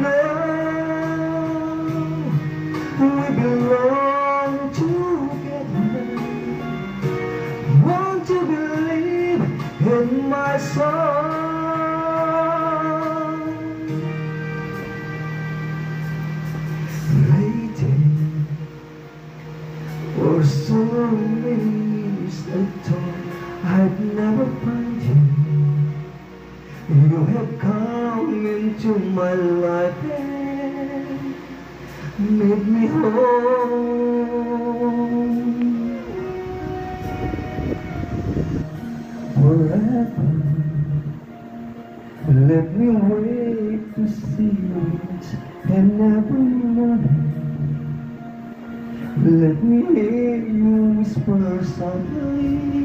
know we belong together. Want to believe in my song. Waiting for so many years, I thought I'd never find you. You have come into my life and made me whole. Forever, let me wait to see it, and every morning let me hear you whisper softly.